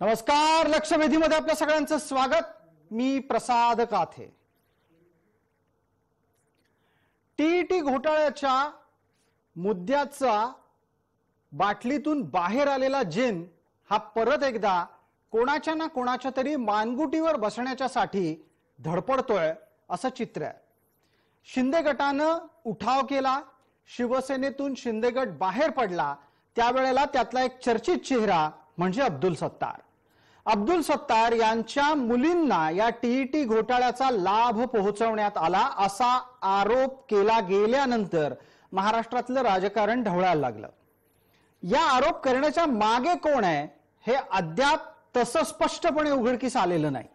नमस्कार, लक्षवेधीमध्ये आपल्या सगळ्यांचं स्वागत। मी प्रसाद काथे। टीईटी घोटाळ्याच्या मुद्द्याचा बाटलीतून बाहेर आलेला जिन हा परत एकदा कोणाच्या ना कोणाच्या तरी मानगुटीवर बसण्याच्यासाठी धडपडतोय असं चित्र आहे। शिंदे गटानं उठाव केला, शिवसेनेतून शिंदे गट बाहेर पडला, त्यावेळेला त्यातला एक चर्चित चेहरा म्हणजे अब्दुल सत्तार। अब्दुल सत्तार यांच्या मुलींना या टीईटी घोटाळ्याचा लाभ पोहोचवण्यात आला असा आरोप केला गेल्यानंतर महाराष्ट्रातलं राजकारण ढवळायला लागलं। या आरोप करण्याच्या मागे कोण आहे हे अद्याप तसं स्पष्टपणे उघडकीस आलेलं नाही।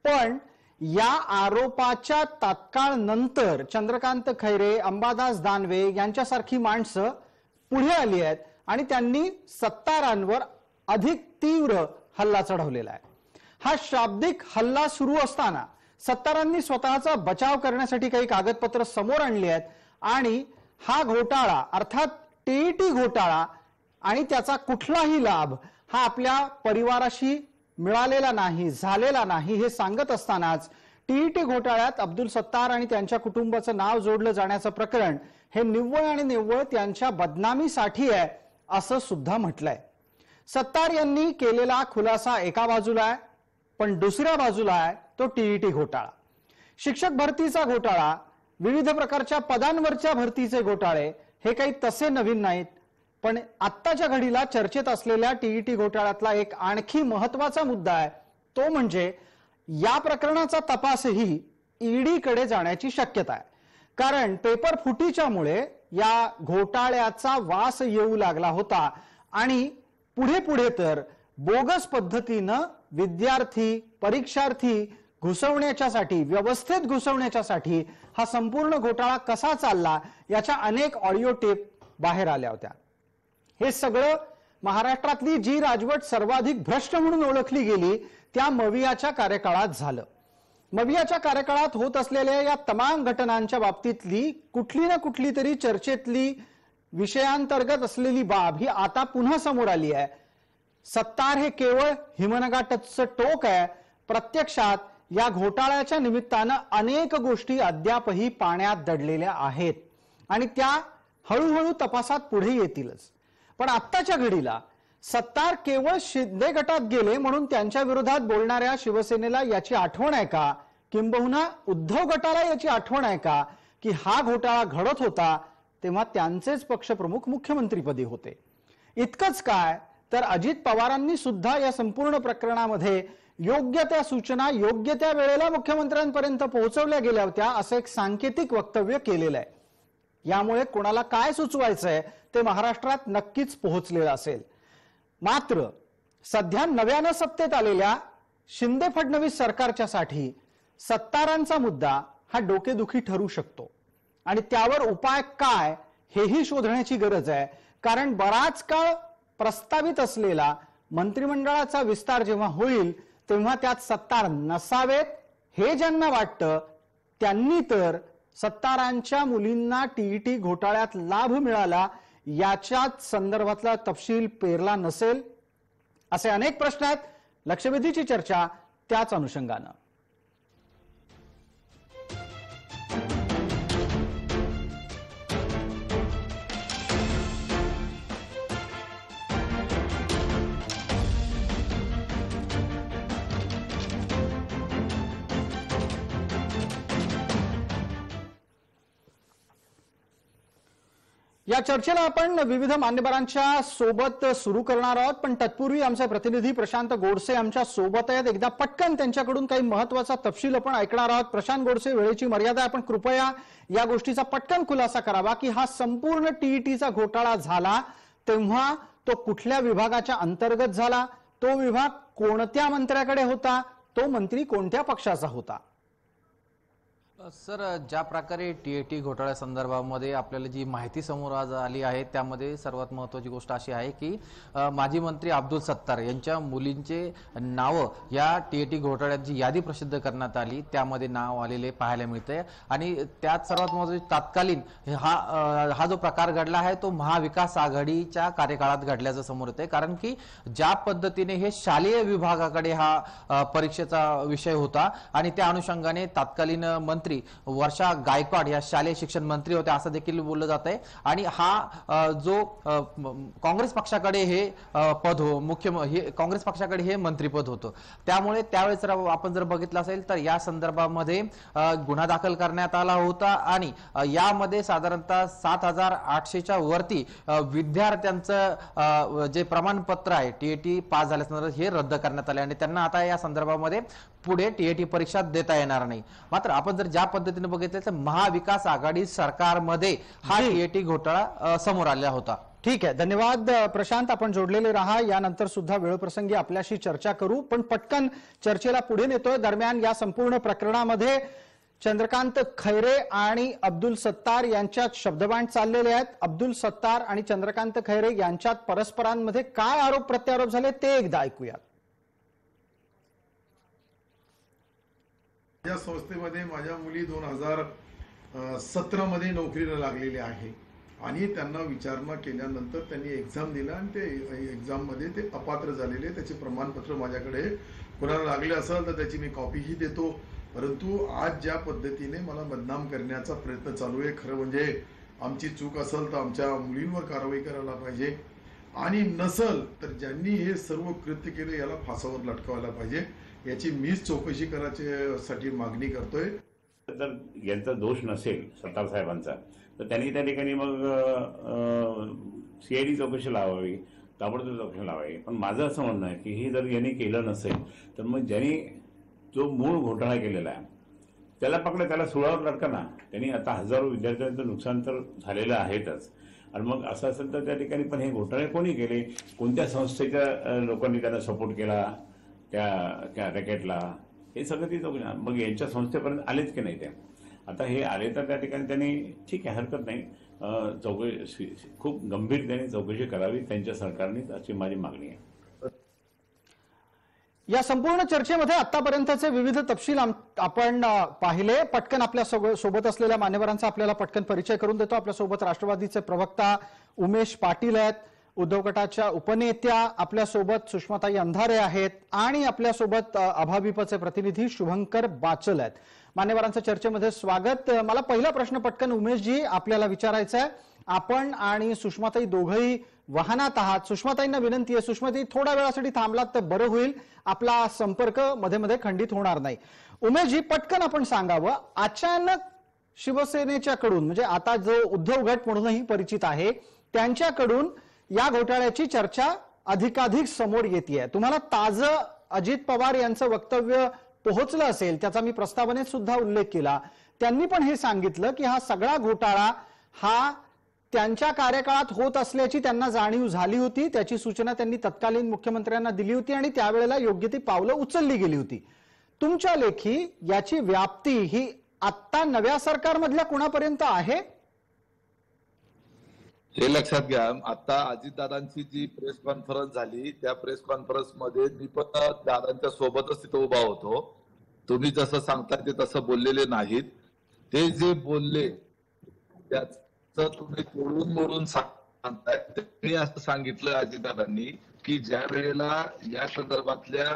पण या आरोपाच्या तात्काळ नंतर चंद्रकांत खैरे, अंबादास दानवे यांच्यासारखी माणसं पुढे आली आहेत आणि त्यांनी सत्तारांवर अधिक तीव्र हल्ला चढवलेला आहे। हा शाब्दिक हल्ला सुरू असताना सत्तारांनी स्वतःचा बचाव करण्यासाठी काही कागदपत्र समोर आणली आहेत आणि हा घोटाळा अर्थात टीईटी घोटाळा आणि त्याचा कुठलाही लाभ हा आपल्या परिवाराशी मिळालेला नाही, झालेला नाही हे सांगत असतानाच टीईटी घोटाळ्यात अब्दुल सत्तार आणि त्यांच्या कुटुंबाचं नाव जोडलं जाण्याचं प्रकरण हे निव्वळ आणि निव्वळ त्यांच्या बदनामीसाठी आहे असं सुद्धा म्हटलंय। सत्तार यांनी केलेला खुलासा एका बाजूला आहे, पण दुसऱ्या बाजूला आहे तो टीईटी घोटाळा। शिक्षक भरतीचा घोटाळा, विविध प्रकारच्या पदांवरच्या भरतीचे घोटाळे हे काही तसे नवीन नाहीत। पण आत्ताच्या घडीला चर्चेत असलेल्या टीईटी घोटाळ्यातला एक आणखी महत्त्वाचा मुद्दा आहे तो म्हणजे या प्रकरणाचा तपासही ईडी कडे जाण्याची शक्यता आहे। कारण पेपर फुटीच्यामुळे या घोटाळ्याचा वास येऊ लागला होता आणि पुढे पुढे तर बोगस पद्धतीनं विद्यार्थी, परीक्षार्थी घुसवण्याच्यासाठी, व्यवस्थेत घुसवण्याच्यासाठी हा संपूर्ण घोटाळा कसा चालला याच्या अनेक ऑडिओ टेप बाहेर आल्या होत्या। हे सगळं महाराष्ट्रातली जी राजवट सर्वाधिक भ्रष्ट म्हणून ओळखली गेली त्या मवियाच्या कार्यकाळात झालं। मवियाच्या कार्यकाळात होत असलेल्या या तमाम घटनांच्या बाबतीतली कुठली ना कुठली तरी चर्चेतली विषयांतर्गत असलेली बाब ही आता पुन्हा समोर आली आहे। सत्तार हे केवळ हिमनगाटचं टोक आहे। प्रत्यक्षात या घोटाळ्याच्या निमित्तानं अनेक गोष्टी अद्यापही पाण्यात दडलेल्या आहेत आणि त्या हळूहळू तपासात पुढे येतीलच। पण आत्ताच्या घडीला सत्तार केवळ शिंदे गटात गेले म्हणून त्यांच्या विरोधात बोलणाऱ्या शिवसेनेला याची आठवण आहे का, किंबहुना उद्धव गटाला याची आठवण आहे का की हा घोटाळा घडत होता तेव्हा त्यांचेच पक्षप्रमुख मुख्यमंत्रीपदी होते। इतकंच काय तर अजित पवारांनी सुद्धा या संपूर्ण प्रकरणामध्ये योग्य त्या सूचना योग्य त्या वेळेला मुख्यमंत्र्यांपर्यंत पोहोचवल्या गेल्या होत्या असं एक सांकेतिक वक्तव्य केलेलं आहे। यामुळे कोणाला काय सुचवायचंय ते महाराष्ट्रात नक्कीच पोहोचलेलं असेल। मात्र सध्या नव्यानं सत्तेत आलेल्या शिंदे फडणवीस सरकारच्यासाठी सत्तारांचा मुद्दा हा डोकेदुखी ठरू शकतो आणि त्यावर उपाय काय हेही शोधण्याची गरज आहे। कारण बराच काळ प्रस्तावित असलेला मंत्रिमंडळाचा विस्तार जेव्हा होईल तेव्हा त्यात सत्तार नसावेत हे ज्यांना वाटतं त्यांनी तर सत्तारांच्या मुलींना टीईटी घोटाळ्यात लाभ मिळाला याच्याच संदर्भातला तपशील पेरला नसेल असे अनेक प्रश्न आहेत। लक्षवेधीची चर्चा त्याच अनुषंगानं। या चर्चेला आपण विविध मान्यवरांच्या सोबत सुरू करणार आहोत, पण तत्पूर्वी आमचे प्रतिनिधी प्रशांत गोडसे आमच्या सोबत आहेत। एकदा पटकन त्यांच्याकडून काही महत्त्वाचा तपशील आपण ऐकणार आहोत। प्रशांत गोडसे, वेळेची मर्यादा आहे, पण कृपया या गोष्टीचा पटकन खुलासा करावा की हा संपूर्ण टीईटीचा घोटाळा झाला तेव्हा तो कुठल्या विभागाच्या अंतर्गत झाला, तो विभाग कोणत्या मंत्र्याकडे होता, तो मंत्री कोणत्या पक्षाचा होता? सर, ज्या प्रकारे टी घोटाळ्या संदर्भामध्ये आपल्याला जी माहिती समोर आज आली आहे त्यामध्ये सर्वात महत्त्वाची गोष्ट अशी आहे की माजी मंत्री अब्दुल सत्तार यांच्या मुलींचे नावं या टी घोटाळ्याची यादी प्रसिद्ध करण्यात आली, त्यामध्ये नाव आलेले पाहायला मिळते। आणि त्यात सर्वात महत्त्वाचे तात्कालीन हा जो प्रकार घडला आहे तो महाविकास आघाडीच्या कार्यकाळात घडल्याचं समोर येते, कारण की ज्या पद्धतीने हे शालेय विभागाकडे हा परीक्षेचा विषय होता आणि त्या अनुषंगाने तत्कालीन मंत्री वर्षा गायकवाड या शालेय शिक्षण मंत्री होत्या असं देखील बोललं जात आहे। आणि हा जो काँग्रेस पक्षाकडे हे पद काँग्रेस पक्षाकडे हे मंत्रीपद होतं, त्यामुळे त्यावेळेस आपण जर बघितलं असेल तर या संदर्भामध्ये गुन्हा दाखल करण्यात आला होता आणि यामध्ये साधारणतः 7,800च्या वरती विद्यार्थ्यांचं जे प्रमाणपत्र आहे टी पास झाल्यानंतर हे रद्द करण्यात आले आणि त्यांना आता या संदर्भामध्ये पुढे टी परीक्षा देता येणार नाही। मात्र आपण जर ज्या पद्धतीने बघितलं तर महाविकास आघाडी सरकारमध्ये हा टी घोटाळा समोर आला होता। ठीक आहे, धन्यवाद प्रशांत, आपण जोडलेले राहा। यानंतर सुद्धा वेळप्रसंगी आपल्याशी चर्चा करू, पण पटकन चर्चेला पुढे नेतोय। दरम्यान या संपूर्ण प्रकरणामध्ये चंद्रकांत खैरे आणि अब्दुल सत्तार यांच्यात शब्दबाण चाललेले आहेत। अब्दुल सत्तार आणि चंद्रकांत खैरे यांच्यात परस्परांमध्ये काय आरोप प्रत्यारोप झाले ते एकदा ऐकूया। या संस्थेमध्ये माझ्या मुली 2017 मध्ये नोकरीला लागलेल्या आहे आणि त्यांना विचारणा केल्यानंतर त्यांनी एक्झाम दिला आणि ते एक्झाम मध्ये ते अपात्र झालेले, त्याचे प्रमाणपत्र माझ्याकडे कोणाला लागले असेल तर त्याची मी कॉपीही देतो। परंतु आज ज्या पद्धतीने मला बदनाम करण्याचा प्रयत्न चालू आहे, खरं म्हणजे आमची चूक असेल तर आमच्या मुलींवर कारवाई करायला पाहिजे आणि नसल तर ज्यांनी हे सर्व कृत्य केले याला फासावर लटकवायला पाहिजे, याची मीच चौकशी करायची मागणी करतोय। जर यांचा दोष नसेल सत्तार साहेबांचा तर त्यांनी त्या ठिकाणी मग सीआयडी चौकशी लावावी, ताबडतोब चौकशी लावावी। पण माझं असं म्हणणं आहे की हे जर यांनी केलं नसेल तर मग ज्यांनी जो मूळ घोटाळा केलेला आहे त्याला पकडा, त्याला सुळावर लटका ना। त्यांनी आता हजारो विद्यार्थ्यांचं नुकसान तर झालेलं आहेतच, आणि मग असं असेल तर त्या ठिकाणी पण हे घोटाळे कोणी केले, कोणत्या संस्थेच्या लोकांनी त्यांना सपोर्ट केला त्या रॅकेटला, हे सगळं ती चौकशी। मग यांच्या संस्थेपर्यंत आलेच की नाही ते, आता हे आले तर त्या ठिकाणी त्यांनी ठीक आहे, हरकत नाही, चौकशी खूप गंभीर त्यांनी चौकशी करावी त्यांच्या सरकारने, अशी माझी मागणी आहे। या संपूर्ण चर्चेमध्ये आतापर्यंतचे विविध तपशील आपण पाहिले। पटकन आपल्या सोबत असलेल्या मान्यवरांचा आपल्याला पटकन परिचय करून देतो। आपल्या सोबत राष्ट्रवादीचे प्रवक्ता उमेश पाटील आहेत, उद्धव गटाच्या उपनेत्या आपल्या सोबत सुषमाताई अंधारे आहेत आणि आपल्या सोबत अभाविपचे प्रतिनिधी शुभंकर बाचल आहेत। मान्यवरांचं चर्चेमध्ये स्वागत। मला पहिला प्रश्न पटकन उमेशजी आपल्याला विचारायचा आहे। आपण आणि सुषमाताई दोघंही वाहनात आहात, सुषमाताईंना विनंती आहे सुषमाताई थोड्या वेळासाठी थांबलात तर बरं होईल, आपला संपर्क मध्ये मध्ये खंडित होणार नाही। उमेशजी पटकन आपण सांगावं, अचानक शिवसेनेच्याकडून म्हणजे आता जो उद्धव गट म्हणूनही परिचित आहे त्यांच्याकडून या घोटाळ्याची चर्चा अधिकाधिक समोर येते। तुम्हाला ताजं अजित पवार यांचं वक्तव्य पोहोचलं असेल, त्याचा मी प्रस्तावनेत सुद्धा उल्लेख केला। त्यांनी पण हे सांगितलं की हा सगळा घोटाळा हा त्यांच्या कार्यकाळात होत असल्याची त्यांना जाणीव झाली होती, त्याची सूचना त्यांनी तत्कालीन मुख्यमंत्र्यांना दिली होती आणि त्यावेळेला योग्य ती पावलं उचलली गेली होती। तुमच्या लेखी याची व्याप्ती ही आता नव्या सरकारमधल्या कोणापर्यंत आहे हे लक्षात घ्या। आता अजितदादांची जी प्रेस कॉन्फरन्स झाली त्या प्रेस कॉन्फरन्स मध्ये मी पण दादांच्या सोबतच तिथे उभा होतो। तुम्ही जसं सांगताय ते तसं बोललेले नाहीत, ते जे बोलले त्याचं तुम्ही तोडून मोडून सांगताय। त्यांनी असं सांगितलं अजितदादांनी की ज्या वेळेला या संदर्भातल्या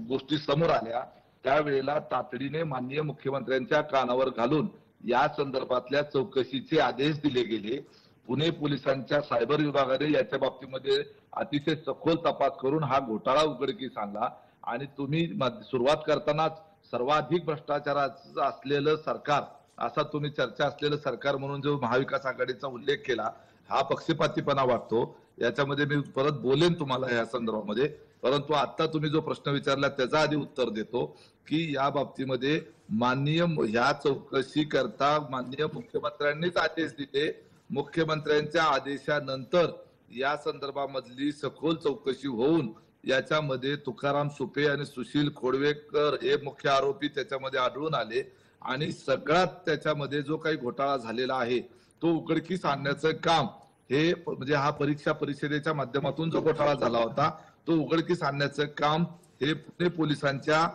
गोष्टी समोर आल्या त्यावेळेला तातडीने माननीय मुख्यमंत्र्यांच्या कानावर घालून या संदर्भातल्या चौकशीचे आदेश दिले गेले। पुणे पोलिसांच्या सायबर विभागाने याच्या बाबतीमध्ये अतिशय सखोल तपास करून हा घोटाळा उघडकीस आणला आणि तुम्ही सुरुवात करतानाच सर्वाधिक भ्रष्टाचाराचं असलेलं सरकार, असा तुम्ही चर्चा असलेलं सरकार म्हणून जो महाविकास आघाडीचा उल्लेख केला, हा पक्षपातीपणा वाटतो। याच्यामध्ये मी परत बोलेन तुम्हाला या संदर्भामध्ये, परंतु आता तुम्ही जो प्रश्न विचारला त्याचा आधी उत्तर देतो की या बाबतीमध्ये माननीय ह्या चौकशी करता माननीय मुख्यमंत्र्यांनीच आदेश दिले। मुख्यमंत्र्यांच्या आदेशानंतर या संदर्भामधली सखोल चौकशी होऊन याच्यामध्ये तुकाराम सुपे आणि सुशील खोडवेकर हे मुख्य आरोपी त्याच्यामध्ये आढळून आले आणि सगळ्यात त्याच्यामध्ये जो काही घोटाळा झालेला आहे तो उघडकीस आणण्याचं काम हे म्हणजे हा परीक्षा परिषदेच्या माध्यमातून जो घोटाळा झाला होता तो उघडकीस आणण्याचं काम हे पुणे पोलिसांच्या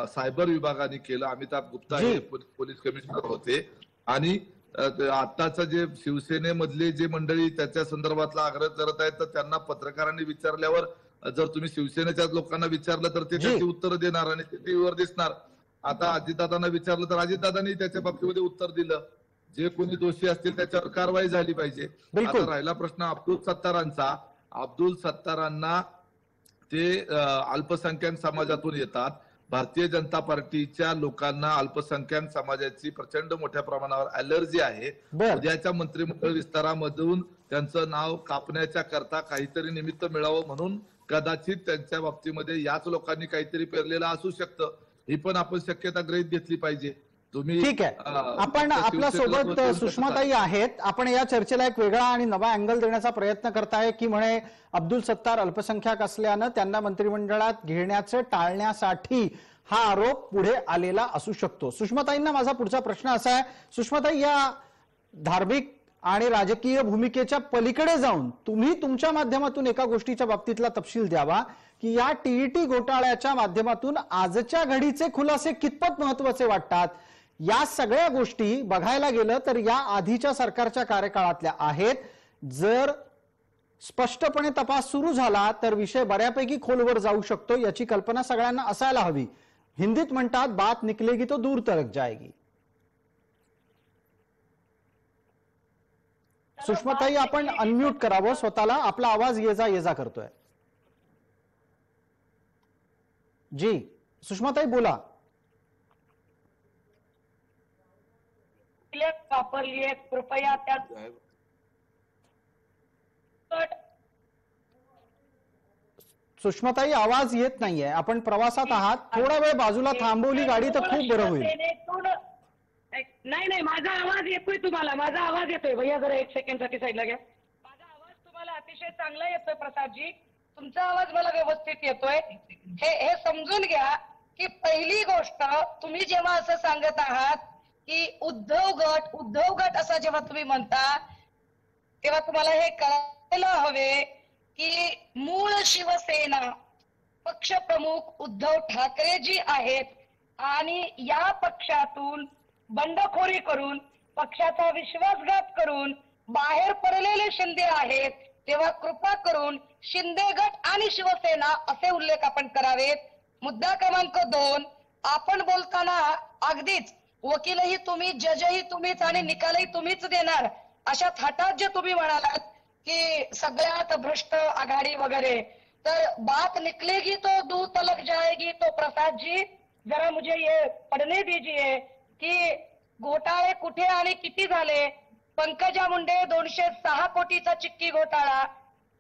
सायबर विभागाने केलं. अमिताभ गुप्ता हे पोलीस कमिशनर होते आणि आताच जे शिवसेनेमधले जे मंडळी त्याच्या संदर्भातला आग्रह करत आहेत तर त्यांना पत्रकारांनी विचारल्यावर जर तुम्ही शिवसेनेच्या लोकांना विचारलं तर ते त्याची उत्तर देणार आणि ते टीव्हीवर दिसणार. आता अजितदादांना विचारलं तर अजितदादांनी त्याच्या बाबतीमध्ये उत्तर दिलं. जे कोणी दोषी असतील त्याच्यावर कारवाई झाली पाहिजे. आता राहिला प्रश्न अब्दुल सत्तारांचा. अब्दुल सत्तारांना ते अल्पसंख्याक समाजातून येतात. भारतीय जनता पार्टीच्या लोकांना अल्पसंख्याक समाजाची प्रचंड मोठ्या प्रमाणावर अलर्जी आहे. उद्याच्या मंत्रिमंडळ विस्तारामधून त्यांचं नाव कापण्याच्या करता काहीतरी निमित्त मिळावं म्हणून कदाचित त्यांच्या बाबतीमध्ये याच लोकांनी काहीतरी पेरलेलं असू शकतं. ही पण आपण शक्यता गृहीत घेतली पाहिजे. तुम्ही ठीक आहे, आपण आपल्या सोबत सुषमाताई आहेत. आपण या चर्चेला एक वेगळा आणि नवा अँगल देण्याचा प्रयत्न करताय की म्हणे अब्दुल सत्तार अल्पसंख्याक असल्यानं त्यांना मंत्रिमंडळात घेण्याचं टाळण्यासाठी हा आरोप पुढे आलेला असू शकतो. सुषमाताईंना माझा पुढचा प्रश्न असा आहे, सुषमाताई, या धार्मिक आणि राजकीय भूमिकेच्या पलीकडे जाऊन तुम्ही तुमच्या माध्यमातून एका गोष्टीच्या बाबतीतला तपशील द्यावा की या टीईटी घोटाळ्याच्या माध्यमातून आजच्या घडीचे खुलासे कितपत महत्वाचे वाटतात. या सगळ्या गोष्टी बघायला गेलं तर या आधीच्या सरकारच्या कार्यकाळातल्या आहेत. जर स्पष्टपणे तपास सुरू झाला तर विषय बऱ्यापैकी खोलवर जाऊ शकतो, याची कल्पना सगळ्यांना असायला हवी. हिंदीत म्हणतात बात निकलेगी तो दूर तक जाएगी. सुषमाताई, आपण अनम्यूट करावं स्वतःला, आपला आवाज ये जा करतोय. जी सुषमाताई बोला. वापरली कृपया त्या सुषमाताई आवाज येत नाहीये, आपण प्रवासात आहात, थोडा वेळ बाजूला थांबवली गाडी तर खूप बरं होईल. नाही, माझा आवाज येतोय तुम्हाला, माझा आवाज येतोय भैया, जरा एक सेकंड साठी साईडला घ्या. माझा आवाज तुम्हाला अतिशय चांगला येतोय प्रसादजी, तुमचा आवाज मला व्यवस्थित येतोय. हे समजून घ्या की पहिली गोष्ट, तुम्ही जेव्हा असं सांगत आहात की उद्धव गट असं जेव्हा तुम्ही म्हणता तेव्हा तुम्हाला हे कळायला हवे की मूळ शिवसेना पक्षप्रमुख उद्धव ठाकरे जी आहेत आणि या पक्षातून बंडखोरी करून पक्षाचा विश्वासघात करून बाहेर पडलेले शिंदे आहेत, तेव्हा कृपा करून शिंदे गट आणि शिवसेना असे उल्लेख आपण करावेत. मुद्दा क्रमांक 2, आपण बोलताना अगदीच वकीलही तुम्ही, जजही तुम्हीच आणि निकालही तुम्हीच देणार अशा थाटात जे तुम्ही म्हणालात की सगळ्यात भ्रष्ट आघाडी वगैरे, तर बात निकलेगी तो दूर तलक जाएगी. तो प्रसाद जी जरा मुझे ये पढ़ने दीजिए की घोटाळे कुठे आणि किती झाले. पंकजा मुंडे 206 कोटीचा चिक्की घोटाळा,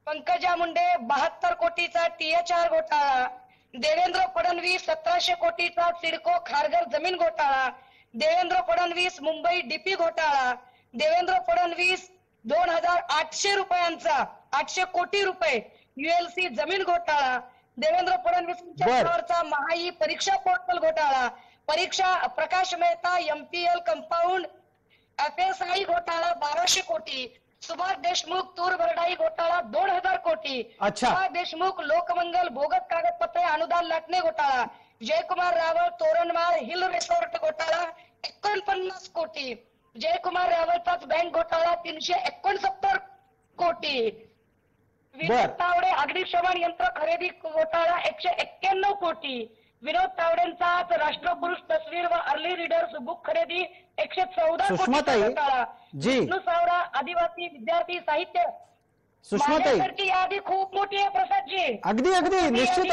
पंकजा मुंडे 72 कोटीचा THR घोटाळा, देवेंद्र फडणवीस 1700 कोटीचा सिडको खारघर जमीन घोटाळा, देवेंद्र फडणवीस मुंबई DP घोटाळा, देवेंद्र फडणवीस 2800 रुपयांचा 800 कोटी रुपये ULC जमीन घोटाळा, देवेंद्र फडणवीसचा महाई परीक्षा पोर्टल घोटाळा, परीक्षा Prakash Mehta MPL compound FSI घोटाळा 1200 कोटी, सुभाष देशमुख तूर भरडाई घोटाळा 2000 कोटी, सुभाष देशमुख लोकमंगल बोगस कागदपत्रे अनुदान लाटणे घोटाळा, जयकुमार रावल तोरणमाळ हिल रिसॉर्ट घोटाळा 49 कोटी, जयकुमार रावलचाच बँक घोटाळा 369 कोटी, विनोद तावडे अग्निशमन यंत्र खरेदी घोटाळा 191 कोटी, विनोद तावडेंचाच राष्ट्रपुरुष तस्वीर व अर्ली रीडर्स बुक खरेदी 114 कोटी घोटाळा, विष्णू सावरा आदिवासी विद्यार्थी साहित्य. सुषमाताई यादी खूप मोठी आहे प्रसादजी. अगदी निश्चित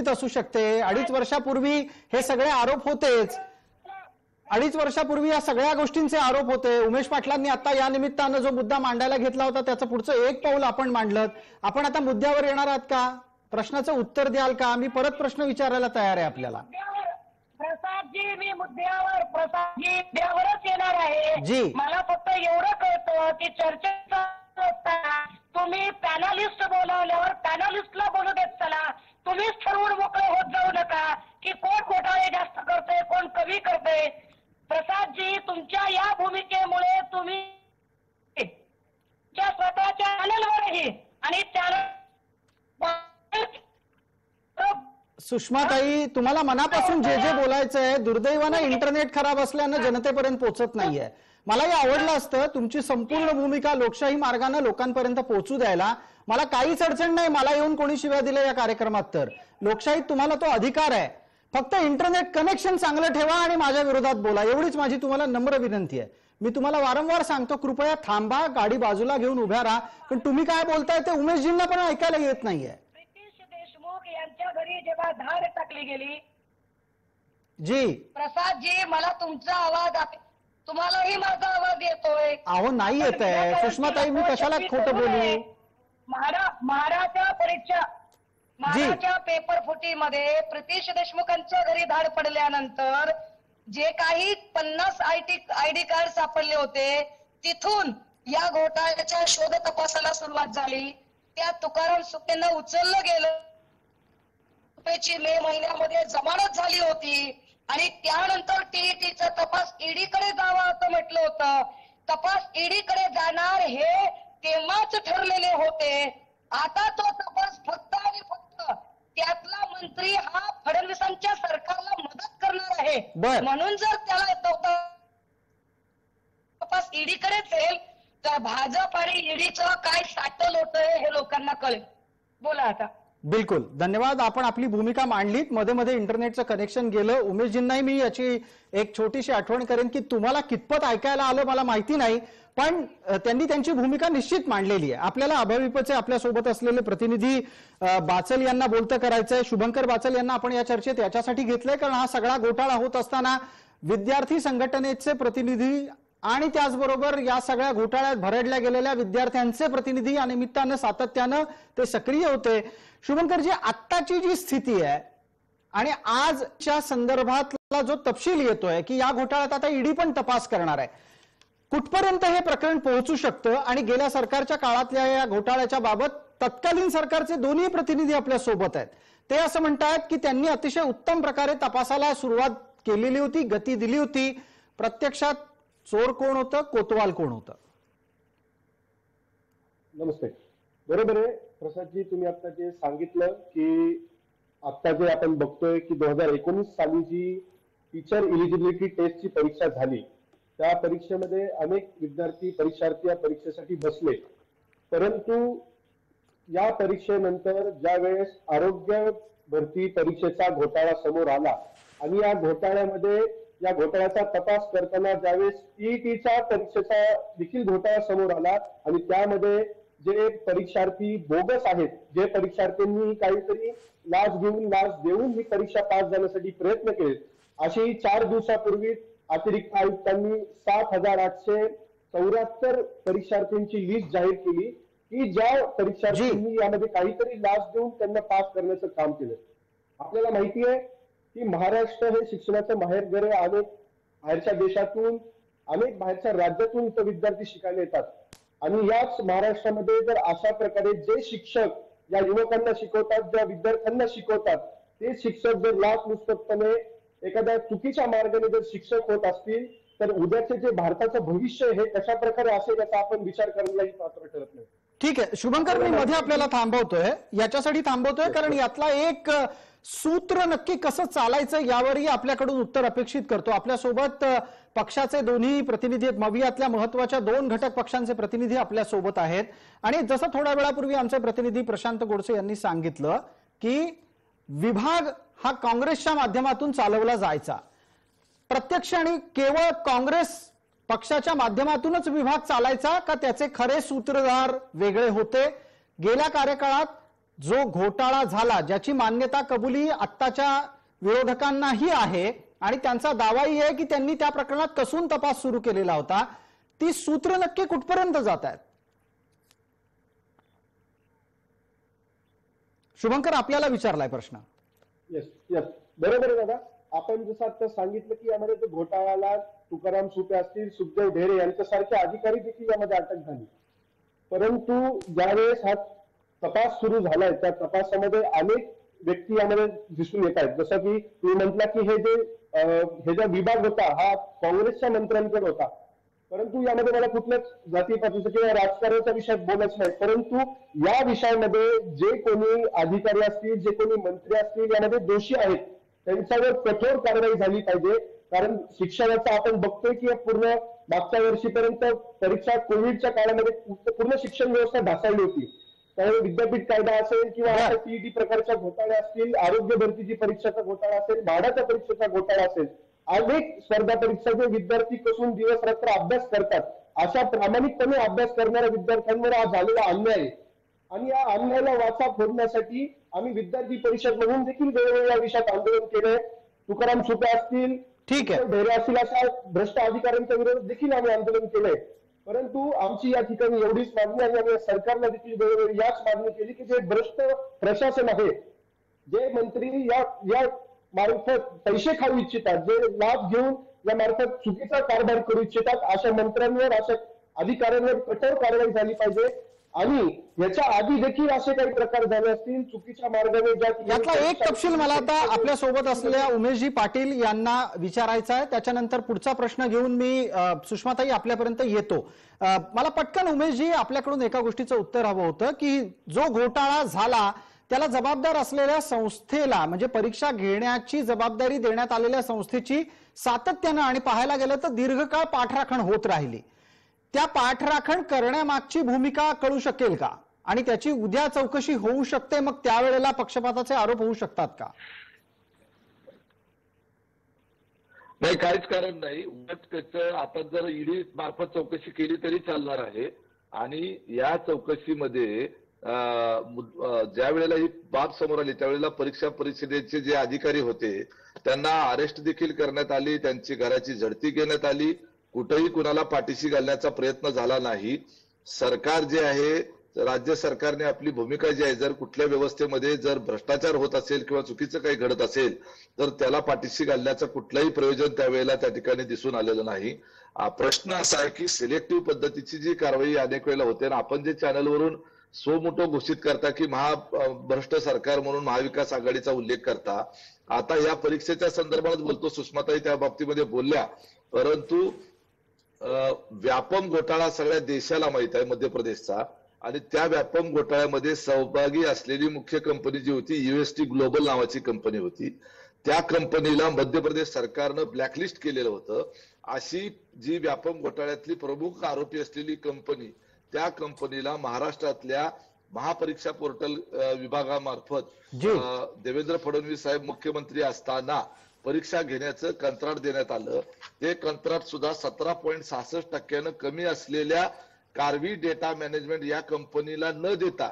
असू शकते. 2.5 वर्षापूर्वी हे सगळे आरोप होतेच. 2.5 वर्षापूर्वी या सगळ्या गोष्टींचे आरोप होते. उमेश पाटलांनी आता या निमित्तानं जो मुद्दा मांडायला घेतला होता त्याचं पुढचं एक पाऊल आपण मांडलं. आपण आता मुद्द्यावर येणार आहात का? प्रश्नाचं उत्तर द्याल का? मी परत प्रश्न विचारायला तयार आहे आपल्याला. प्रसादजी मी मुद्द्यावरच येणार आहे. मला फक्त एवढं कळतं की चर्चेचा तुम्ही पॅनलिस्ट बोलावल्यावर पॅनलिस्टला बोलू देत चला. तुम्हीच ठरवून मोकळे होत जाऊ नका की कोण घोटाळे जास्त करतोय कोण कमी करतोय. सुषमाताई, तुम्हाला मनापासून जे जे बोलायचं आहे, दुर्दैवानं इंटरनेट खराब असल्यानं जनतेपर्यंत पोहोचत नाहीये. मलाही आवडलं असतं तुमची संपूर्ण भूमिका लोकशाही मार्गाने लोकांपर्यंत पोहोचू द्यायला. मला काहीच अडचण नाही मला येऊन कोणी शिव्या दिल्या या कार्यक्रमात. तर लोकशाहीत तुम्हाला तो अधिकार आहे. फक्त इंटरनेट कनेक्शन चांगलं ठेवा आणि माझ्या विरोधात बोला, एवढीच माझी तुम्हाला नम्र विनंती आहे. मी तुम्हाला वारंवार सांगतो, कृपया थांबा, गाडी बाजूला घेऊन उभ्या राहा. पण तुम्ही काय बोलताय ते उमेशजींना पण ऐकायला येत नाहीये. प्रितेश देशमुख यांच्या घरी जेव्हा धाड टाकली गेली, जी प्रसाद जी, मला तुमचा आवाज तुम्हालाही माझा आवाज येतोय. अहो नाही येत आहे सुषमाताई, मी कशाला खोटं बोलू. महाराच्या पेपर फुटीमध्ये प्रितेश देशमुखांच्या घरी धाड पडल्यानंतर जे काही 50 आयडी कार्ड सापडले होते, तिथून या घोटाळ्याच्या शोध तपासाला सुरुवात झाली. त्या तुकाराम सुपेंना उचललं गेलं. रुपयाची मे महिन्यामध्ये जमानत झाली होती आणि त्यानंतर टीईटीचा तपास ईडीकडे जावा असं म्हटलं होतं. तपास ईडीकडे जाणार हे तेव्हाच ठरलेले होते. आता तो तपास फक्त आणि फक्त त्यातला मंत्री हा फडणवीसांच्या सरकारला मदत करणार आहे. म्हणून जर त्याला तपास ईडीकडेच येईल तर भाजप आणि ईडीचं काय साटल होतंय हे लोकांना कळेल. बोला आता. बिलकुल, धन्यवाद. आपण आपली भूमिका मांडलीत. मध्ये मध्ये इंटरनेटचं कनेक्शन गेलं. उमेशजींनाही मी याची एक छोटीशी आठवण करेन की तुम्हाला कितपत ऐकायला आलं मला माहिती नाही, पण त्यांनी त्यांची भूमिका निश्चित मांडलेली आहे. आपल्याला अभाविपचे आपल्या सोबत असलेले प्रतिनिधी बाचल यांना बोलतं करायचंय. शुभंकर बाचल यांना आपण या चर्चेत याच्यासाठी घेतलंय कारण हा सगळा घोटाळा होत असताना विद्यार्थी संघटनेचे प्रतिनिधी आणि त्याचबरोबर या सगळ्या घोटाळ्यात भरडल्या गेलेल्या विद्यार्थ्यांचे प्रतिनिधी या निमित्तानं सातत्यानं ते सक्रिय होते. शुभंकरजी, आत्ताची जी स्थिती आहे आणि आजच्या संदर्भातला जो तपशील येतोय की या घोटाळ्यात आता ईडी पण तपास करणार आहे, कुठपर्यंत हे प्रकरण पोहोचू शकतं? आणि गेल्या सरकारच्या काळातल्या या घोटाळ्याच्या बाबत तत्कालीन सरकारचे दोन्ही प्रतिनिधी आपल्या सोबत आहेत. ते असं म्हणतात की त्यांनी अतिशय उत्तम प्रकारे तपासाला सुरुवात केलेली होती, गती दिली होती. प्रत्यक्षात चोर कोण होतं, कोतवाल कोण होतं? नमस्ते. बरोबर आहे प्रसादजी, तुम्ही आता जे सांगितलं की आता जे आपण बघतोय की 2019 साली जी टीचर इलिजिबिलिटी टेस्टची परीक्षा झाली, त्या परीक्षेमध्ये अनेक विद्यार्थी परीक्षार्थी या परीक्षेसाठी बसले. परंतु या परीक्षेनंतर ज्या वेळेस आरोग्य भरती परीक्षेचा घोटाळा समोर आला आणि या घोटाळ्यामध्ये या घोटाळ्याचा तपास करताना ज्यावेळेस टीईटीचा परीक्षेचा देखील घोटाळा समोर आला आणि त्यामध्ये जे परीक्षार्थी बोगस आहेत, जे परीक्षार्थ्यांनी काहीतरी लाच देऊन ही परीक्षा पास झाण्यासाठी प्रयत्न केले, अशी 4 दिवसापूर्वी अतिरिक्त आयुक्तांनी 7,874 परीक्षार्थींची लिस्ट जाहीर केली की ज्या परीक्षार्थींनी यामध्ये काहीतरी लाच देऊन त्यांना पास करण्याचं काम केलं. आपल्याला माहिती आहे की महाराष्ट्र हे शिक्षणाचं माहेरघर आहे. अनेक बाहेरच्या देशातून, अनेक बाहेरच्या राज्यातून इथं विद्यार्थी शिकायला येतात आणि याच महाराष्ट्रामध्ये जर अशा प्रकारे जे शिक्षक या युवकांना शिकवतात, ज्या विद्यार्थ्यांना शिकवतात, ते शिक्षक जर लाचलुचपतपणे एखाद्या चुकीच्या मार्गाने जर शिक्षक होत असतील तर उद्याचे जे भारताचं भविष्य हे कशा प्रकारे असेल याचा आपण विचार करायलाही पात्र ठरत नाही. ठीक आहे शुभंकर, मी मध्ये आपल्याला थांबवतोय, याच्यासाठी थांबवतोय कारण यातला एक सूत्र नक्की कसं चालायचं यावरही आपल्याकडून उत्तर अपेक्षित करतो. आपल्यासोबत पक्षाचे दोन्ही प्रतिनिधी आहेत, मवियातल्या महत्वाच्या 2 घटक पक्षांचे प्रतिनिधी आपल्या सोबत आहेत. आणि जसं थोड्या वेळापूर्वी आमचे प्रतिनिधी प्रशांत गोडसे यांनी सांगितलं की विभाग हा काँग्रेसच्या माध्यमातून चालवला जायचा, प्रत्यक्ष आणि केवळ काँग्रेस पक्षाच्या माध्यमातूनच विभाग चालायचा का त्याचे खरे सूत्रधार वेगळे होते? गेल्या कार्यकाळात जो घोटाळा झाला, ज्याची मान्यता कबुली आत्ताच्या विरोधकांनाही आहे आणि त्यांचा दावाही आहे की त्यांनी त्या प्रकरणात कसून तपास सुरू केलेला होता, ती सूत्र नक्की कुठपर्यंत जात आहेत? शुभंकर, आपल्याला विचारलाय प्रश्न. येस बरोबर आहे दादा. आपण जसं आता सांगितलं की यामध्ये जो घोटाळ्याला तुकाराम सुपे असतील, सुखदेव ढेरे यांच्यासारखे अधिकारी देखील यामध्ये अटक झाली. परंतु ज्यावेळेस हा तपास सुरू झालाय त्या तपासामध्ये अनेक व्यक्ती यामध्ये दिसून येत आहेत. जसं की तुम्ही म्हटला की हे जो विभाग होता हा काँग्रेसच्या मंत्र्यांकडे होता. परंतु यामध्ये मला कुठल्याच जातीपातीचा किंवा राजकारणाचा विषय बोलायचं नाही. परंतु या विषयामध्ये जे कोणी अधिकारी असतील, जे कोणी मंत्री असतील, यामध्ये दोषी आहेत त्यांच्यावर कठोर कारवाई झाली पाहिजे. कारण शिक्षणाचं आपण बघतोय की पूर्ण मागच्या वर्षीपर्यंत परीक्षा कोविडच्या काळामध्ये पूर्ण शिक्षण व्यवस्था ढासळली होती. त्यामुळे विद्यापीठ कायदा असेल किंवा टीईटी प्रकारच्या घोटाळे असतील, आरोग्य भरतीची परीक्षाचा घोटाळा असेल, म्हाडाच्या परीक्षेचा घोटाळा असेल, अनेक स्पर्धा परीक्षाचे विद्यार्थी कसून दिवस रात्र अभ्यास करतात. अशा प्रामाणिकपणे अभ्यास करणाऱ्या विद्यार्थ्यांवर आज झालेला अन्याय आहे. आणि या अन्यायाला वाचा फोडण्यासाठी आम्ही विद्यार्थी परिषद म्हणून देखील वेगवेगळ्या या विषयात आंदोलन केलंय. तुकाराम सुपे असतील, ठीक आहे, ढेरे असतील, अशा भ्रष्ट अधिकाऱ्यांच्या विरोधात देखील आम्ही आंदोलन केलंय. परंतु आमची या ठिकाणी एवढीच मागणी आणि आम्ही सरकारला देखील वेळोवेळी याच मागणी केली की जे भ्रष्ट प्रशासन आहे, जे मंत्री या मार्फत पैसे खाऊ इच्छितात, जे लाभ घेऊन या मार्फत चुकीचा कारभार करू इच्छितात, अशा मंत्र्यांवर, अशा अधिकाऱ्यांवर कठोर कारवाई झाली पाहिजे. आणि याच्या आधी देखील असे काही प्रकार झाले असतील चुकीच्या मार्गाने यातला एक तपशील मला आता आपल्या सोबत असलेल्या उमेशजी पाटील यांना विचारायचा आहे. त्याच्यानंतर पुढचा प्रश्न घेऊन मी सुषमाताई आपल्यापर्यंत येतो. मला पटकन उमेशजी आपल्याकडून एका गोष्टीचं उत्तर हवं होतं की जो घोटाळा झाला त्याला जबाबदार असलेल्या संस्थेला, म्हणजे परीक्षा घेण्याची जबाबदारी देण्यात आलेल्या संस्थेची सातत्यानं आणि पाहायला गेलं तर दीर्घकाळ पाठराखण होत राहिली. त्या पाठराखण करण्यामागची भूमिका कळू शकेल का? आणि त्याची उद्या चौकशी होऊ शकते, मग त्यावेळेला पक्षपाताचे आरोप होऊ शकतात का? नाही, काहीच कारण नाही. उलट त्याचं आपण जर ईडी मार्फत चौकशी केली तरी चालणार आहे. आणि या चौकशीमध्ये ज्या वेळेला ही बाब समोर आली त्यावेळेला परीक्षा परिषदेचे जे अधिकारी होते त्यांना अरेस्ट देखील करण्यात आली, त्यांची घराची झडती घेण्यात आली. कुठेही कुणाला पाठीशी घालण्याचा प्रयत्न झाला नाही. सरकार जे आहे, राज्य सरकारने आपली भूमिका जी आहे, जर कुठल्या व्यवस्थेमध्ये जर भ्रष्टाचार होत असेल किंवा चुकीचं काही घडत असेल तर त्याला पाठीशी घालण्याचं कुठलंही प्रयोजन त्यावेळेला त्या ठिकाणी दिसून आलेलं नाही. प्रश्न असा आहे की सिलेक्टिव्ह पद्धतीची जी कारवाई अनेक वेळेला होते ना, आपण जे चॅनलवरून सो मोठं घोषित करता की महाभ्रष्ट सरकार म्हणून महाविकास आघाडीचा उल्लेख करता, आता या परीक्षेच्या संदर्भात बोलतो, सुषमाताई त्या बाबतीमध्ये बोलल्या, परंतु व्यापम घोटाळा सगळ्या देशाला माहित आहे मध्य प्रदेशचा. आणि त्या व्यापम घोटाळ्यामध्ये सहभागी असलेली मुख्य कंपनी जी होती UST ग्लोबल नावाची कंपनी होती. त्या कंपनीला मध्य प्रदेश सरकारनं ब्लॅकलिस्ट केलेलं होतं. अशी जी व्यापम घोटाळ्यातली प्रमुख आरोपी असलेली कंपनी, त्या कंपनीला महाराष्ट्रातल्या महापरीक्षा पोर्टल विभागामार्फत देवेंद्र फडणवीस साहेब मुख्यमंत्री असताना परीक्षा घेण्याचं कंत्राट देण्यात आलं. ते कंत्राट सुद्धा 17.66% कमी असलेल्या कार्वी डेटा मॅनेजमेंट या कंपनीला न देता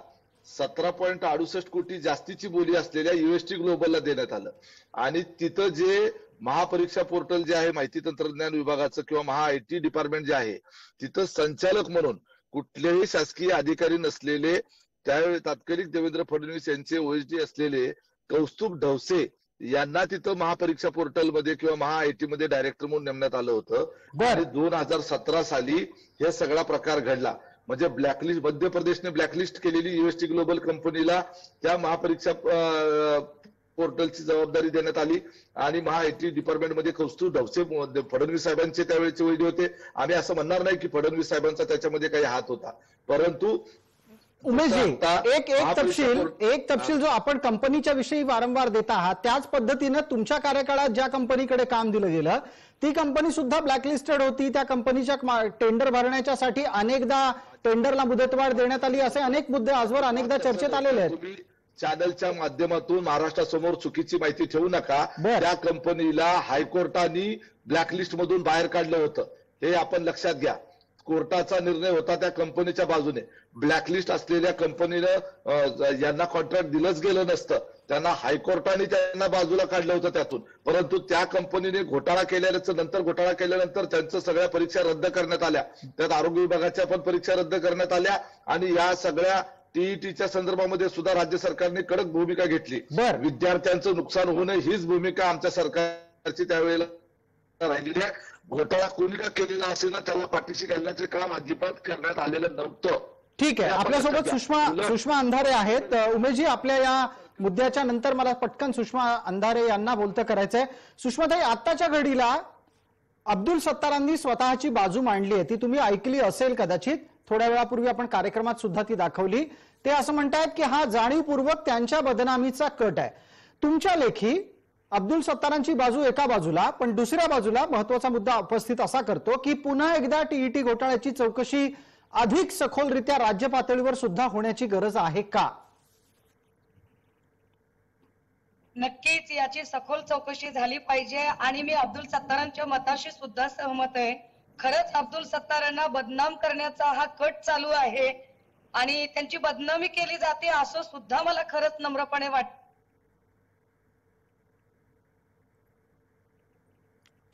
17.68 कोटी जास्तीची बोली असलेल्या UST ग्लोबलला देण्यात आलं. आणि तिथं जे महापरीक्षा पोर्टल जे आहे माहिती तंत्रज्ञान विभागाचं किंवा महाIT डिपार्टमेंट जे आहे, तिथं संचालक म्हणून कुठलेही शासकीय अधिकारी नसलेले, त्यावेळी तात्कालिक देवेंद्र फडणवीस यांचे OSD असलेले कौस्तुभ ढवसे यांना तिथं महापरीक्षा पोर्टलमध्ये किंवा महाIT मध्ये डायरेक्टर म्हणून नेमण्यात आलं होतं. आणि 2017 साली हे सगळा प्रकार घडला. म्हणजे ब्लॅकलिस्ट, मध्य प्रदेशने ब्लॅकलिस्ट केलेली UST ग्लोबल कंपनीला त्या महापरीक्षा पोर्टलची जबाबदारी देण्यात आली. आणि महाIT डिपार्टमेंटमध्ये कौस्तुभ ढवसे फडणवीस साहेबांचे त्यावेळेचे वैद्य होते. आम्ही असं म्हणणार नाही की फडणवीस साहेबांचा त्याच्यामध्ये काही हात होता, परंतु उमेशजी एक तपशील जो आपण कंपनीच्या विषयी वारंवार देत आहात, त्याच पद्धतीनं तुमच्या कार्यकाळात ज्या कंपनीकडे काम दिलं गेलं ती कंपनी सुद्धा ब्लॅकलिस्टेड होती. त्या कंपनीच्या टेंडर भरण्याच्यासाठी अनेकदा टेंडरला मुदतवाढ देण्यात आली. असे अनेक मुद्दे आजवर अनेकदा चर्चेत आलेले आहेत. तुम्ही चॅनलच्या माध्यमातून महाराष्ट्रासमोर चुकीची माहिती ठेवू नका. त्या कंपनीला हायकोर्टाने ब्लॅकलिस्ट मधून बाहेर काढलं होतं, हे आपण लक्षात घ्या. कोर्टाचा निर्णय होता त्या कंपनीच्या बाजूने. ब्लॅकलिस्ट असलेल्या कंपनीनं यांना कॉन्ट्रॅक्ट दिलंच गेलं नसतं, त्यांना हायकोर्टाने त्यांना बाजूला काढलं होतं त्यातून. परंतु त्या कंपनीने घोटाळा केल्यानंतर त्यांचं सगळ्या परीक्षा रद्द करण्यात आल्या. त्यात आरोग्य विभागाच्या पण परीक्षा रद्द करण्यात आल्या. आणि या सगळ्या TETच्या संदर्भामध्ये सुद्धा राज्य सरकारने कडक भूमिका घेतली. विद्यार्थ्यांचं नुकसान होऊ नये हीच भूमिका आमच्या सरकारची त्यावेळेला राहिलेली आहे. घोटाळा कोणी का केलेला असेल ना, त्याला पाठीशी घालण्याचे काम अजिबात करण्यात आलेलं नव्हतं. ठीक आहे, आपल्यासोबत सुषमा अंधारे आहेत. उमेशजी, आपल्या या मुद्द्याच्या नंतर मला पटकन सुषमा अंधारे यांना बोलतं करायचंय. सुषमाताई, आत्ताच्या घडीला अब्दुल सत्तारांनी स्वतःची बाजू मांडली आहे, ती तुम्ही ऐकली असेल कदाचित. थोड्या वेळापूर्वी आपण कार्यक्रमात सुद्धा ती दाखवली. ते असं म्हणतायत की हा जाणीवपूर्वक त्यांच्या बदनामीचा कट आहे. तुमच्या लेखी अब्दुल सत्तारांची बाजू एका बाजूला, पण दुसऱ्या बाजूला महत्वाचा मुद्दा उपस्थित असा करतो की पुन्हा एकदा टीईटी घोटाळ्याची चौकशी अधिक सखोलरित्या राज्य पातळीवर सुद्धा होण्याची गरज आहे का? नक्कीच याची सखोल चौकशी झाली पाहिजे आणि मी अब्दुल सत्तारांच्या मताशी सुद्धा सहमत आहे. खरंच अब्दुल सत्तारांना बदनाम करण्याचा हा कट चालू आहे आणि त्यांची बदनामी केली जाते असं सुद्धा मला खरंच नम्रपणे वाटतं.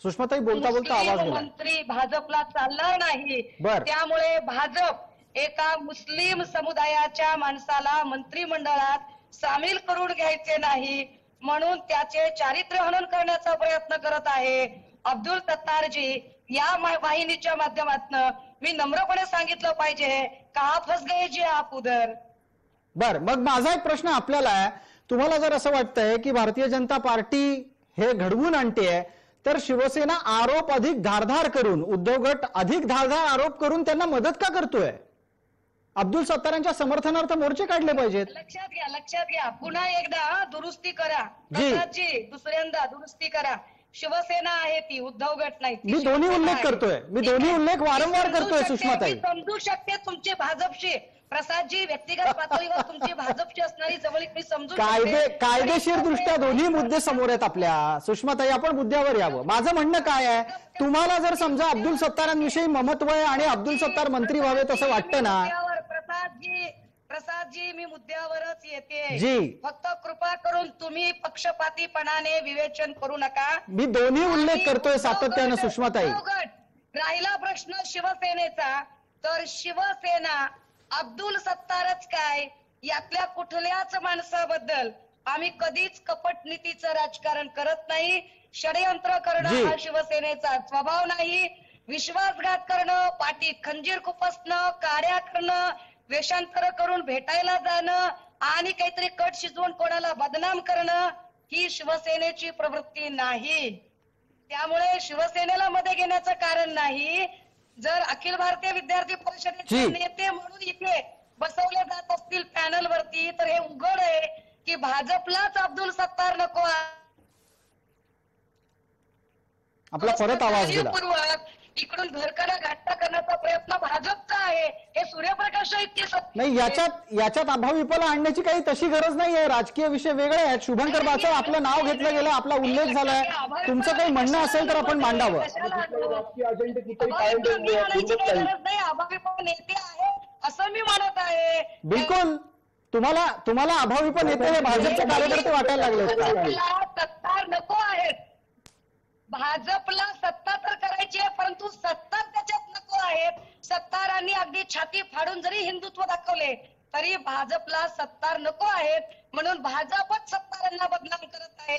सुषमाताई बोलता बोलता आवाज गेला. मंत्री भाजपला चालणार नाही, बर. त्यामुळे भाजप एका मुस्लिम समुदायाच्या माणसाला मंत्रिमंडळात सामील करून घ्यायचे नाही म्हणून त्याचे चारित्र्य हनन करण्याचा प्रयत्न करत आहे. अब्दुल सत्तारजी या वाहिनीच्या माध्यमातून मी नम्रपणे सांगितलं पाहिजे का फस गए जी आप उधर. बर, मग माझा एक प्रश्न आपल्याला आहे. तुम्हाला जर असं वाटतंय की भारतीय जनता पार्टी हे घडवून आणतेय, तर शिवसेना आरोप अधिक धारधार करून, उद्धव गट अधिक धारधार आरोप करून त्यांना मदत का करतोय? अब्दुल सत्तारांच्या समर्थनार्थ मोर्चे काढले पाहिजेत. लक्षात घ्या पुन्हा एकदा दुरुस्ती करा प्रसादजी, दुसऱ्यांदा दुरुस्ती करा. शिवसेना आहे ती, उद्धव गट नाही. मी दोन्ही उल्लेख करतोय, मी दोन्ही उल्लेख वारंवार करतोय सुषमाताई. समजू शकते तुमची भाजपशी प्रसादजी, व्यक्तिगत पातळीवर तुमची भाजपची असणारी जवळीक मी समजू शकते. कायदेशीर दृष्ट्या दोन्ही मुद्दे समोर आहेत आपल्या. सुषमाताई, आपण मुद्द्यावर यावं. माझं म्हणणं काय आहे, तुम्हाला जर समजा अब्दुल सत्तारांविषयी ममत्व आहे आणि अब्दुल सत्तार मंत्री व्हावेत असं वाटतं ना, प्रसादजी मी मुद्द्यावरच येते जी. फक्त कृपा करून तुम्ही पक्षपातीपणाने विवेचन करू नका. मी दोन्ही उल्लेख करतोय सातत्यानं सुषमाताई. राहिला प्रश्न शिवसेनेचा, तर शिवसेना अब्दुल सत्तारच काय यातल्या कुठल्याच माणसाबद्दल आम्ही कधीच कपट नीतीचं राजकारण करत नाही. षडयंत्र करणं हा शिवसेनेचा स्वभाव नाही. विश्वासघात करणं, पाठीत खंजीर खुपसणं, काड्या करणं, वेषांतर करून भेटायला जाणं आणि काहीतरी कट शिजवून कोणाला बदनाम करणं ही शिवसेनेची प्रवृत्ती नाही. त्यामुळे शिवसेनेला मध्ये घेण्याचं कारण नाही. जर अखिल भारतीय विद्यार्थी परिषदेचे नेते म्हणून इथे बसवले जात असतील पॅनल वरती, तर हे उघड आहे की भाजपलाच अब्दुल सत्तार नको. आपला परत आवाज गेला. इकडून घरकाला घाट्टा करण्याचा प्रयत्न भाजपचा आहे हे सूर्यप्रकाश इतके नाही. याच्यात अभाविपला आणण्याची काही तशी गरज नाहीये. राजकीय विषय वेगळे आहेत. शुभंकर बाचळ आपलं नाव घेतलं गेलं, आपला उल्लेख झालाय. तुमचं काही म्हणणं असेल तर आपण मांडावं. अभाविप नेते आहे असं मी म्हणत आहे. बिलकुल. तुम्हाला अभाविप नेते हे भाजपचे कार्यकर्ते वाटायला लागले. सत्तार नको आहेत. भाजपला सत्ता तर करायची आहे, परंतु सत्तार त्याच्यात नको आहेत. सत्तारांनी अगदी छाती फाडून जरी हिंदुत्व दाखवले तरी भाजपला सत्तार नको आहेत. म्हणून भाजपच सत्तारांना बदनाम करत आहे.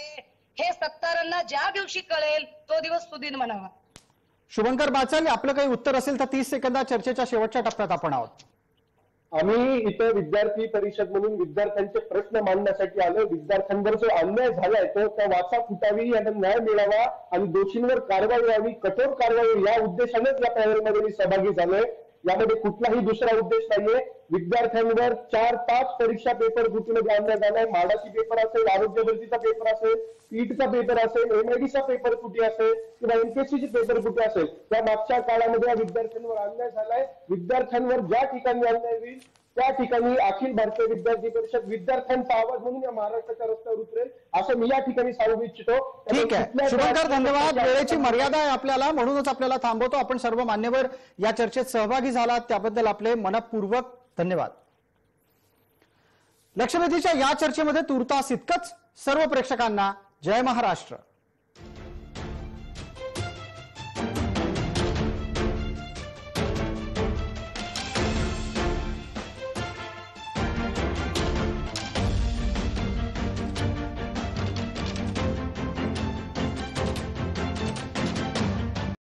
हे सत्तारांना ज्या दिवशी कळेल तो दिवस सुदिन म्हणावा. शुभंकर बाचल, आपलं काही उत्तर असेल तर 30 सेकंदात चर्चेच्या शेवटच्या टप्प्यात आपण आहोत. आम्ही इथं विद्यार्थी परिषद म्हणून विद्यार्थ्यांचे प्रश्न मांडण्यासाठी आलो. विद्यार्थ्यांवर जो अन्याय झालाय तो त्या वाचा फुटावी, यांना न्याय मिळावा आणि दोषींवर कारवाई व्हावी, कठोर कारवाई, या उद्देशानेच या पॅनलमध्ये मी सहभागी झालोय. यामध्ये कुठलाही दुसरा उद्देश नाहीये. विद्यार्थ्यांवर 4-5 परीक्षा पेपर फुटीमध्ये अन्याय झालाय. माडाची पेपर असेल, आरोग्य भरतीचा पेपर असेल, ईटचा पेपर असेल, एमआयडीचा पेपर फुटी असेल किंवा एमपीएससीची पेपर फुटी असेल, त्या मागच्या काळामध्ये या विद्यार्थ्यांवर अन्याय झालाय. विद्यार्थ्यांवर ज्या ठिकाणी अन्याय होईल त्या ठिकाणी अखिल भारतीय विद्यार्थी परिषद विद्यार्थ्यांचा आवाज म्हणून या महाराष्ट्राच्या रस्त्यावर उतरेल असं मी या ठिकाणी सांगू इच्छितो. ठीक आहे शुभंकर, धन्यवाद. वेळेची मर्यादा आहे आपल्याला, म्हणूनच आपल्याला थांबवतो. आपण सर्व मान्यवर या चर्चेत सहभागी झालात त्याबद्दल आपले मनपूर्वक धन्यवाद. लक्षवेधीच्या या चर्चेमध्ये तुर्तास इतकंच. सर्व प्रेक्षकांना जय महाराष्ट्र.